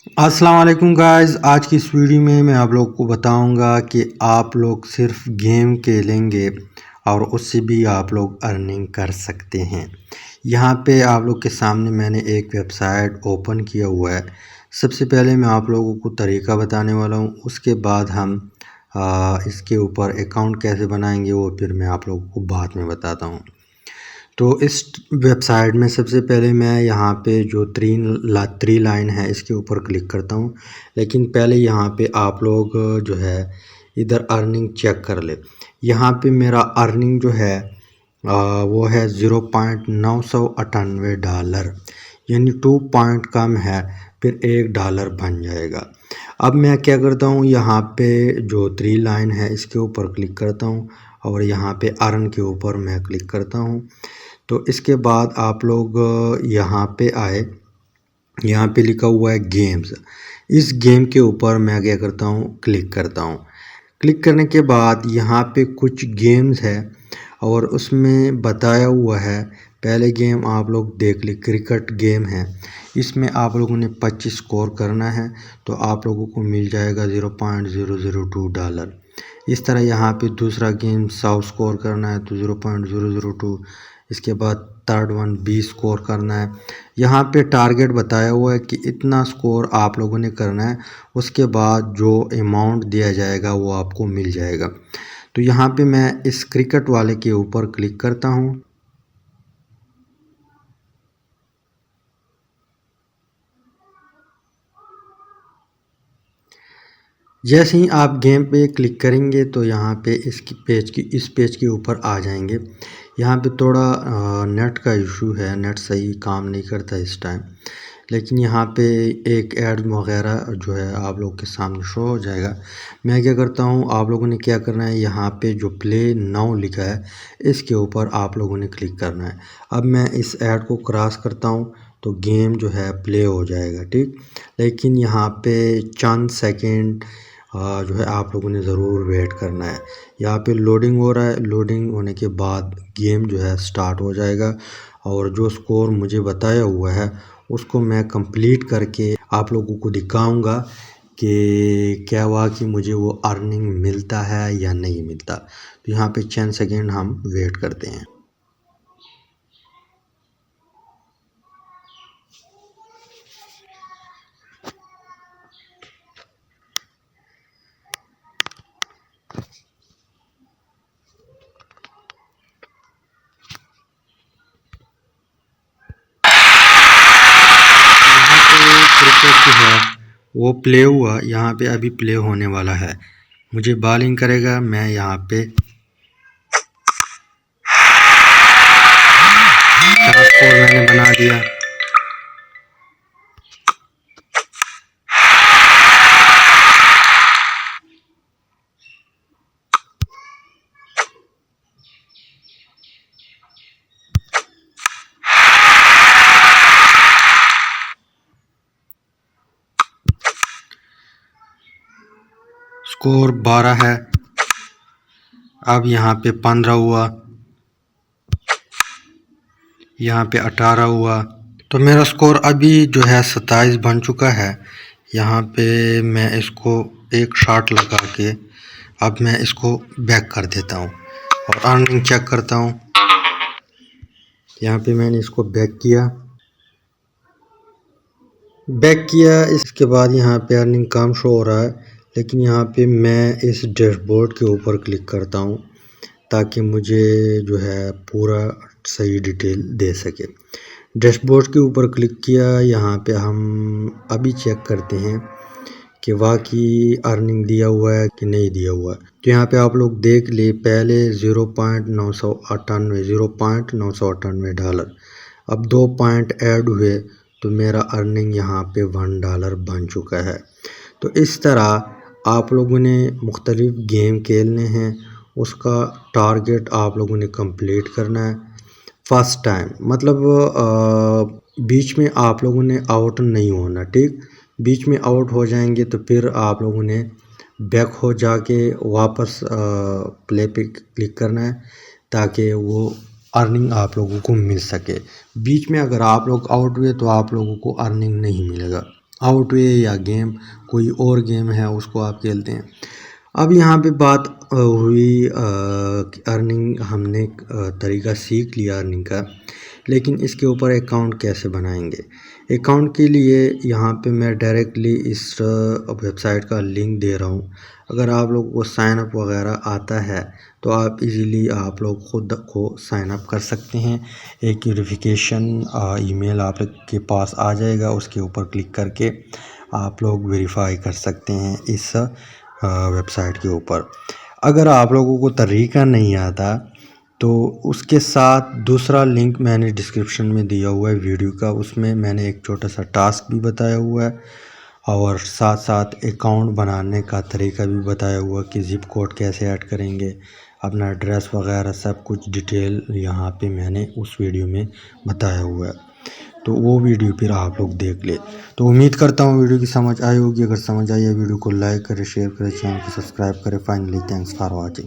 अस्सलाम वालेकुम गाइस। आज की इस वीडियो में मैं आप लोग को बताऊंगा कि आप लोग सिर्फ गेम खेलेंगे और उससे भी आप लोग अर्निंग कर सकते हैं। यहाँ पे आप लोग के सामने मैंने एक वेबसाइट ओपन किया हुआ है। सबसे पहले मैं आप लोगों को तरीका बताने वाला हूँ, उसके बाद हम इसके ऊपर अकाउंट कैसे बनाएंगे वो फिर मैं आप लोगों को बाद में बताता हूँ। तो इस वेबसाइट में सबसे पहले मैं यहाँ पे जो थ्री लाइन है इसके ऊपर क्लिक करता हूँ। लेकिन पहले यहाँ पे आप लोग जो है इधर अर्निंग चेक कर ले। यहाँ पे मेरा अर्निंग जो है वो है $0.998, यानी 2 पॉइंट कम है, फिर $1 बन जाएगा। अब मैं क्या करता हूँ, यहाँ पे जो थ्री लाइन है इसके ऊपर क्लिक करता हूँ और यहाँ पे अर्न के ऊपर मैं क्लिक करता हूँ। तो इसके बाद आप लोग यहाँ पे आए, यहाँ पे लिखा हुआ है गेम्स। इस गेम के ऊपर मैं क्या करता हूँ, क्लिक करता हूँ। क्लिक करने के बाद यहाँ पे कुछ गेम्स है और उसमें बताया हुआ है। पहले गेम आप लोग देख ली, क्रिकेट गेम है। इसमें आप लोगों ने 25 स्कोर करना है तो आप लोगों को मिल जाएगा $0.002। इस तरह यहाँ पे दूसरा गेम 100 स्कोर करना है तो 0.002। इसके बाद थर्ड वन 20 स्कोर करना है। यहाँ पे टारगेट बताया हुआ है कि इतना स्कोर आप लोगों ने करना है, उसके बाद जो अमाउंट दिया जाएगा वो आपको मिल जाएगा। तो यहाँ पे मैं इस क्रिकेट वाले के ऊपर क्लिक करता हूँ। जैसे ही आप गेम पे क्लिक करेंगे तो यहाँ पे इस पेज के ऊपर आ जाएंगे। यहाँ पे थोड़ा नेट का इशू है, नेट सही काम नहीं करता इस टाइम। लेकिन यहाँ पे एक ऐड वगैरह जो है आप लोग के सामने शो हो जाएगा। मैं क्या करता हूँ, आप लोगों ने क्या करना है, यहाँ पे जो प्ले नाउ लिखा है इसके ऊपर आप लोगों ने क्लिक करना है। अब मैं इस ऐड को क्रॉस करता हूँ तो गेम जो है प्ले हो जाएगा, ठीक। लेकिन यहाँ पे चंद सेकंड जो है आप लोगों ने ज़रूर वेट करना है। यहाँ पे लोडिंग हो रहा है, लोडिंग होने के बाद गेम जो है स्टार्ट हो जाएगा और जो स्कोर मुझे बताया हुआ है उसको मैं कंप्लीट करके आप लोगों को दिखाऊंगा कि क्या हुआ, कि मुझे वो अर्निंग मिलता है या नहीं मिलता। तो यहाँ पे चंद सेकंड हम वेट करते हैं। क्रिकेट जो है वो प्ले हुआ, यहाँ पे अभी प्ले होने वाला है। मुझे बॉलिंग करेगा, मैं यहाँ पे स्कोर मैंने बना दिया। स्कोर 12 है। अब यहाँ पे 15 हुआ, यहाँ पे 18 हुआ। तो मेरा स्कोर अभी जो है 27 बन चुका है। यहाँ पे मैं इसको एक शॉट लगा के अब मैं इसको बैक कर देता हूँ और अर्निंग चेक करता हूँ। यहाँ पे मैंने इसको बैक किया। इसके बाद यहाँ पे अर्निंग कम शो हो रहा है, लेकिन यहाँ पे मैं इस डैशबोर्ड के ऊपर क्लिक करता हूँ ताकि मुझे जो है पूरा सही डिटेल दे सके। डैशबोर्ड के ऊपर क्लिक किया, यहाँ पे हम अभी चेक करते हैं कि वाकई अर्निंग दिया हुआ है कि नहीं दिया हुआ है। तो यहाँ पे आप लोग देख ले, पहले $0.998, अब 2 पॉइंट ऐड हुए तो मेरा अर्निंग यहाँ पे $1 बन चुका है। तो इस तरह आप लोगों ने मुख्तलिफ गेम खेलने हैं, उसका टारगेट आप लोगों ने कंप्लीट करना है फर्स्ट टाइम। मतलब बीच में आप लोगों ने आउट नहीं होना, ठीक। बीच में आउट हो जाएंगे तो फिर आप लोगों ने बैक हो जाके वापस प्ले पे क्लिक करना है ताकि वो अर्निंग आप लोगों को मिल सके। बीच में अगर आप लोग आउट हुए तो आप लोगों को अर्निंग नहीं मिलेगा। आउटवे या गेम कोई और गेम है उसको आप खेलते हैं। अब यहाँ पे बात हुई अर्निंग, हमने तरीका सीख लिया अर्निंग का, लेकिन इसके ऊपर अकाउंट कैसे बनाएंगे। अकाउंट के लिए यहाँ पे मैं डायरेक्टली इस वेबसाइट का लिंक दे रहा हूँ। अगर आप लोगों को साइन अप वगैरह आता है तो आप इजीली आप लोग खुद को साइन अप कर सकते हैं। एक वेरिफिकेशन ईमेल आप के पास आ जाएगा, उसके ऊपर क्लिक करके आप लोग वेरीफाई कर सकते हैं इस वेबसाइट के ऊपर। अगर आप लोगों को तरीका नहीं आता तो उसके साथ दूसरा लिंक मैंने डिस्क्रिप्शन में दिया हुआ है वीडियो का, उसमें मैंने एक छोटा सा टास्क भी बताया हुआ है और साथ साथ अकाउंट बनाने का तरीका भी बताया हुआ कि ज़िप कोड कैसे ऐड करेंगे, अपना एड्रेस वगैरह सब कुछ डिटेल यहाँ पे मैंने उस वीडियो में बताया हुआ है। तो वो वीडियो फिर आप लोग देख ले। तो उम्मीद करता हूँ वीडियो की समझ आई होगी। अगर समझ आई है वीडियो को लाइक करें, शेयर करें, चैनल को सब्सक्राइब करें। Finally thanks for watching.